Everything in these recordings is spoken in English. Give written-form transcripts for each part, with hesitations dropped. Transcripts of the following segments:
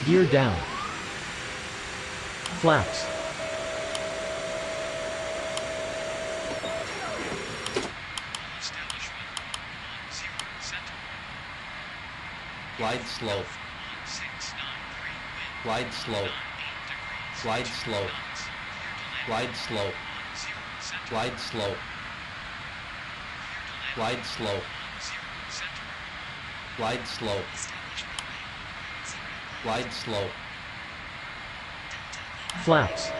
Gear down. Flaps. Glide slope. Glide slope. Glide slope. Glide slope. Glide slope. Glide slope. Glide slope. Glide slope. Flaps.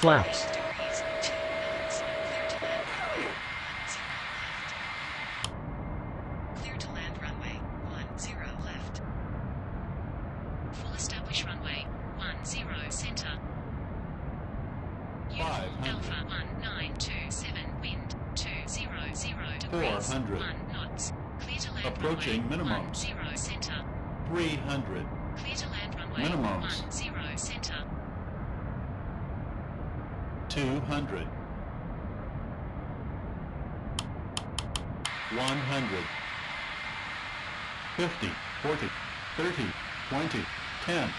Flaps. Clear to land runway 10 left. Full establish runway 10 center. Uniform 500. Alpha 1927 wind 200 degrees 400. 1 knots. Clear to land Approaching runway minimums. 10 center. 300. Clear to land runway Minimums. 10 center. 200. 100. 50, 40, 30, 20, 10.